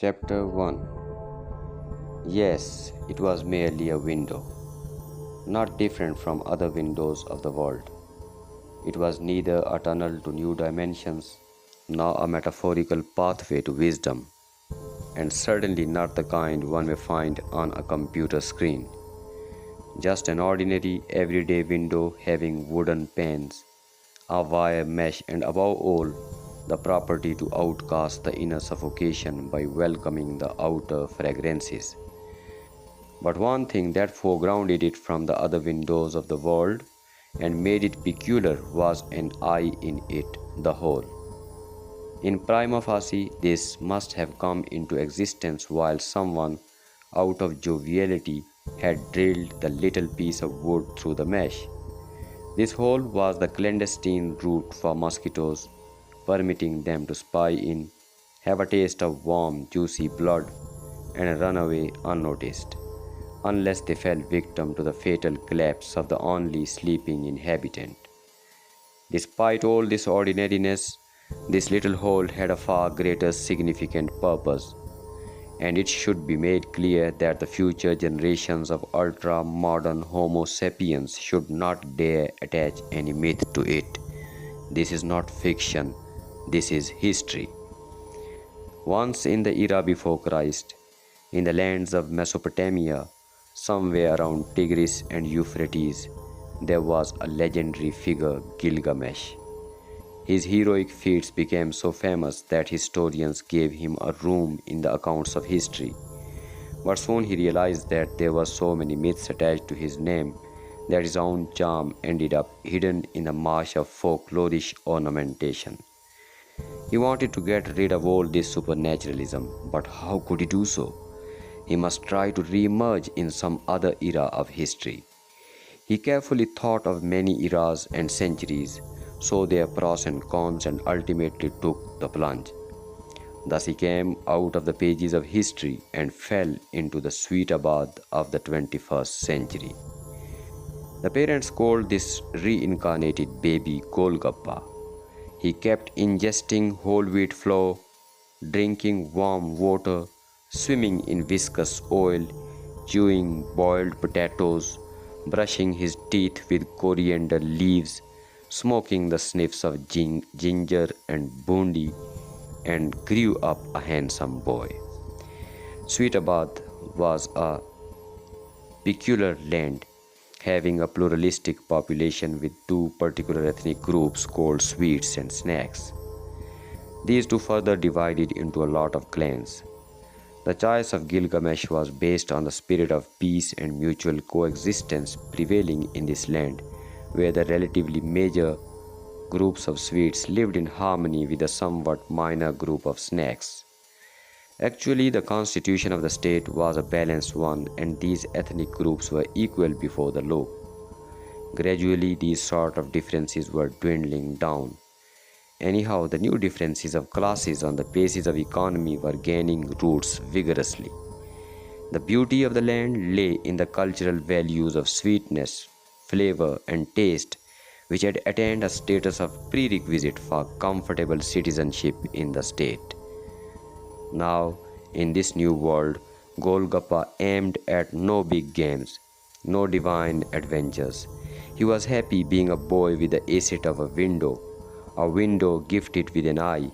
Chapter 1. Yes, it was merely a window, not different from other windows of the world. It was neither a tunnel to new dimensions, nor a metaphorical pathway to wisdom, and certainly not the kind one may find on a computer screen. Just an ordinary, everyday window having wooden panes, a wire mesh, and above all, the property to outcast the inner suffocation by welcoming the outer fragrances. But one thing that foregrounded it from the other windows of the world and made it peculiar was an eye in it, the whole. In prima facie, this must have come into existence while someone, out of joviality, had drilled the little piece of wood through the mesh. This hole was the clandestine route for mosquitoes, permitting them to spy in, have a taste of warm, juicy blood, and run away unnoticed, unless they fell victim to the fatal collapse of the only sleeping inhabitant. Despite all this ordinariness, this little hole had a far greater significant purpose, and it should be made clear that the future generations of ultra-modern Homo sapiens should not dare attach any myth to it. This is not fiction, this is history. Once in the era before Christ, in the lands of Mesopotamia, somewhere around Tigris and Euphrates, there was a legendary figure, Gilgamesh. His heroic feats became so famous that historians gave him a room in the accounts of history. But soon he realized that there were so many myths attached to his name that his own charm ended up hidden in a marsh of folklorish ornamentation. He wanted to get rid of all this supernaturalism, but how could he do so? He must try to re-emerge in some other era of history. He carefully thought of many eras and centuries, saw their pros and cons, and ultimately took the plunge. Thus he came out of the pages of history and fell into the Sweetabad of the 21st century. The parents called this reincarnated baby Golgappa. He kept ingesting whole wheat flour, drinking warm water, swimming in viscous oil, chewing boiled potatoes, brushing his teeth with coriander leaves, smoking the sniffs of ginger and bundi, and grew up a handsome boy. Sweetabad was a peculiar land, having a pluralistic population with two particular ethnic groups called Sweets and Snacks. These two further divided into a lot of clans. The choice of Gilgamesh was based on the spirit of peace and mutual coexistence prevailing in this land, where the relatively major groups of Sweets lived in harmony with a somewhat minor group of Snacks. Actually, the constitution of the state was a balanced one, and these ethnic groups were equal before the law. Gradually, these sort of differences were dwindling down. Anyhow, the new differences of classes on the basis of economy were gaining roots vigorously. The beauty of the land lay in the cultural values of sweetness, flavor, and taste, which had attained a status of prerequisite for comfortable citizenship in the state. Now, in this new world, Golgappa aimed at no big games, no divine adventures. He was happy being a boy with the asset of a window gifted with an eye,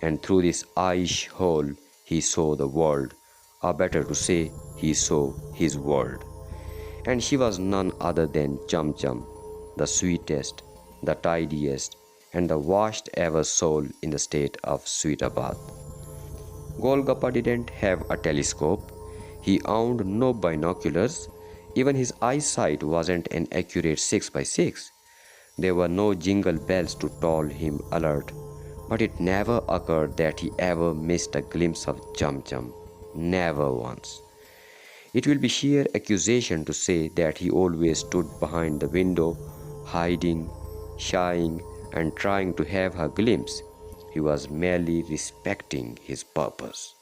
and through this eye-ish hole he saw the world, or better to say, he saw his world. And she was none other than Chum Chum, the sweetest, the tidiest, and the washed ever soul in the state of Sweetabad. Golgappa didn't have a telescope, he owned no binoculars, even his eyesight wasn't an accurate 6 by 6. There were no jingle bells to toll him alert, but it never occurred that he ever missed a glimpse of Chum Chum, never once. It will be sheer accusation to say that he always stood behind the window, hiding, shying, and trying to have her glimpse. He was merely respecting his purpose.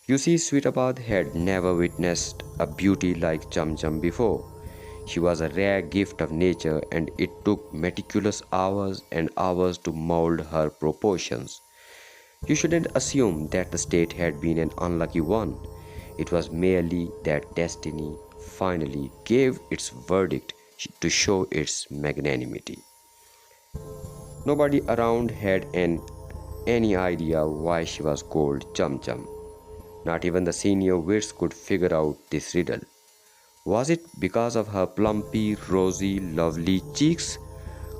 You see, Sweetabad had never witnessed a beauty like Chum Chum before. She was a rare gift of nature, and it took meticulous hours and hours to mold her proportions. You shouldn't assume that the state had been an unlucky one. It was merely that destiny finally gave its verdict to show its magnanimity. Nobody around had any idea why she was called Chum Chum. Not even the senior wits could figure out this riddle. Was it because of her plumpy, rosy, lovely cheeks,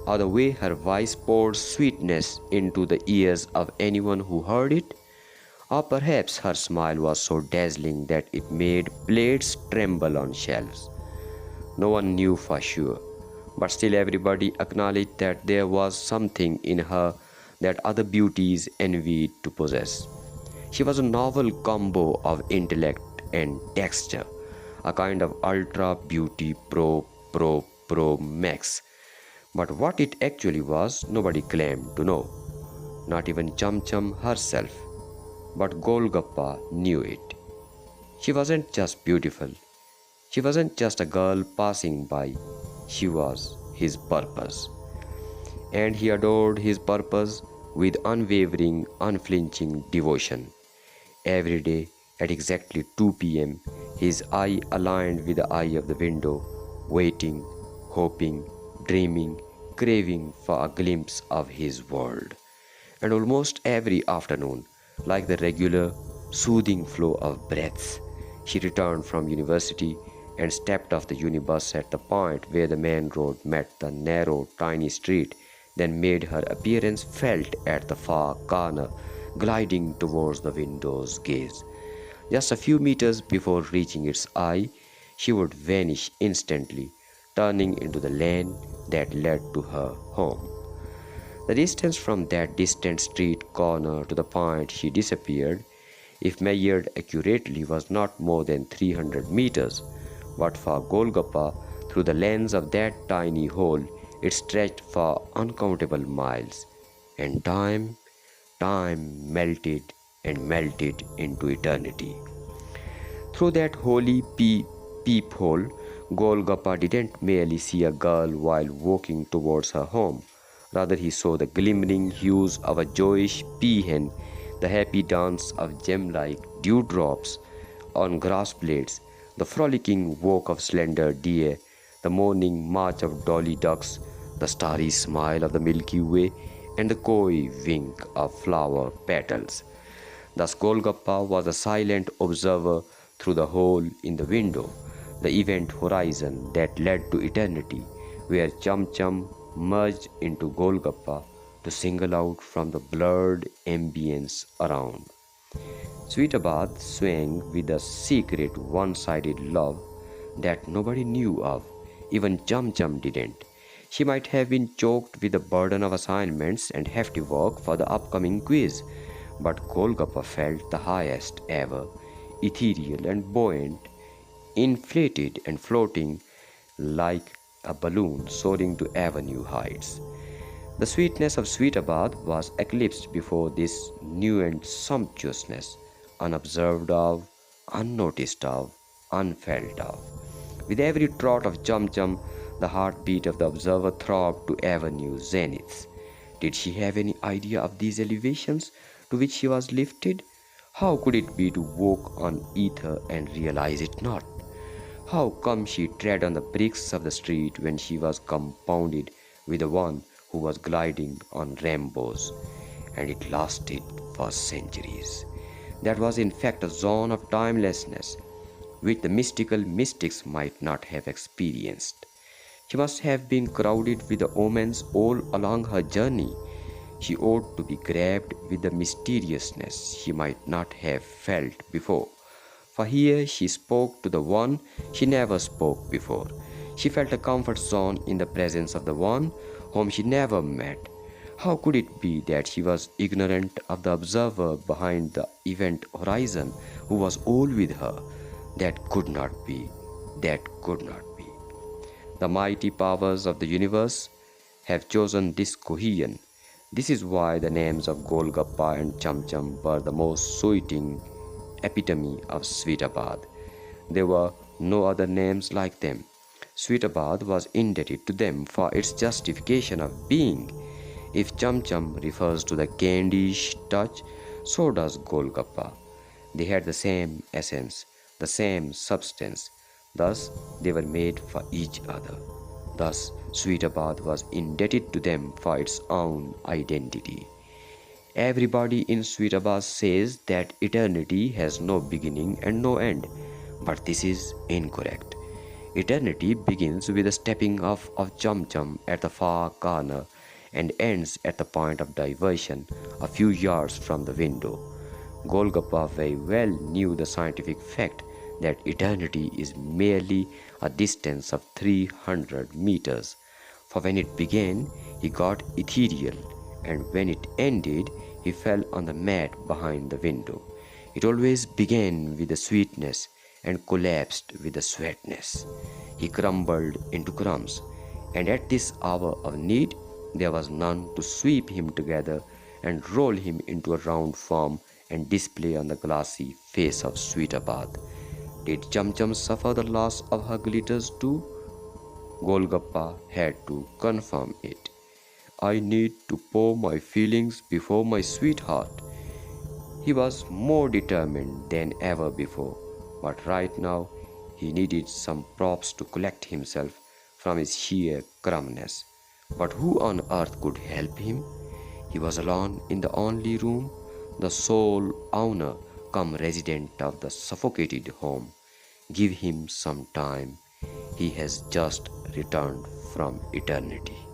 or the way her voice poured sweetness into the ears of anyone who heard it? Or perhaps her smile was so dazzling that it made plates tremble on shelves. No one knew for sure, but still everybody acknowledged that there was something in her that other beauties envied to possess. She was a novel combo of intellect and texture, a kind of ultra beauty pro max. But what it actually was, nobody claimed to know, not even Chum Chum herself. But Golgappa knew it. She wasn't just beautiful, she wasn't just a girl passing by, she was his purpose. And he adored his purpose with unwavering, unflinching devotion. Every day at exactly 2 p.m., his eye aligned with the eye of the window, waiting, hoping, dreaming, craving for a glimpse of his world. And almost every afternoon, like the regular, soothing flow of breaths, she returned from university and stepped off the unibus at the point where the main road met the narrow, tiny street, then made her appearance felt at the far corner, gliding towards the window's gaze. Just a few meters before reaching its eye, she would vanish instantly, turning into the lane that led to her home. The distance from that distant street corner to the point she disappeared, if measured accurately, was not more than 300 meters, but for Golgappa, through the lens of that tiny hole, it stretched for uncountable miles, and time melted into eternity. Through that holy peephole, Golgappa didn't merely see a girl while walking towards her home. Rather, he saw the glimmering hues of a joyish peahen, the happy dance of gem-like dewdrops on grass blades, the frolicking walk of slender deer, the morning march of dolly ducks, the starry smile of the Milky Way, and the coy wink of flower petals. Thus Golgappa was a silent observer through the hole in the window, the event horizon that led to eternity, where Chum Chum merged into Golgappa to single out from the blurred ambience around. Sweetabad swang with a secret one-sided love that nobody knew of, even Chum Chum didn't. She might have been choked with the burden of assignments and hefty work for the upcoming quiz, but Golgappa felt the highest ever, ethereal and buoyant, inflated and floating like a balloon soaring to avenue heights. The sweetness of Sweetabad was eclipsed before this new and sumptuousness, unobserved of, unnoticed of, unfelt of. With every trot of Chum Chum, the heartbeat of the observer throbbed to avenue zeniths. Did she have any idea of these elevations to which she was lifted? How could it be to walk on ether and realize it not? How come she tread on the bricks of the street when she was compounded with the one who was gliding on rainbows? And it lasted for centuries. That was in fact a zone of timelessness which the mystical mystics might not have experienced. She must have been crowded with the omens all along her journey. She ought to be grabbed with the mysteriousness she might not have felt before. For here she spoke to the one she never spoke before. She felt a comfort zone in the presence of the one whom she never met. How could it be that she was ignorant of the observer behind the event horizon who was all with her? That could not be. That could not be. The mighty powers of the universe have chosen this cohesion. This is why the names of Golgappa and Chum Chum were the most sweeting epitome of Sweetabad. There were no other names like them. Sweetabad was indebted to them for its justification of being. If Chum Chum refers to the candish touch, So does Golgappa. They had the same essence, the same substance. Thus, they were made for each other. Thus, Sweetabad was indebted to them for its own identity. Everybody in Sweetabad says that eternity has no beginning and no end, but this is incorrect. Eternity begins with the stepping off of Chum Chum at the far corner and ends at the point of diversion a few yards from the window. Golgappa very well knew the scientific fact that eternity is merely a distance of 300 meters. For when it began, he got ethereal, and when it ended, he fell on the mat behind the window. It always began with the sweetness and collapsed with the sweetness. He crumbled into crumbs, and at this hour of need, there was none to sweep him together and roll him into a round form and display on the glassy face of Sweetabad. Did Chum Chum suffer the loss of her glitters too? Golgappa had to confirm it. I need to pour my feelings before my sweetheart. He was more determined than ever before, but right now he needed some props to collect himself from his sheer crumbness. But who on earth could help him? He was alone in the only room, the sole owner come resident of the suffocated home. Give him some time. He has just returned from eternity.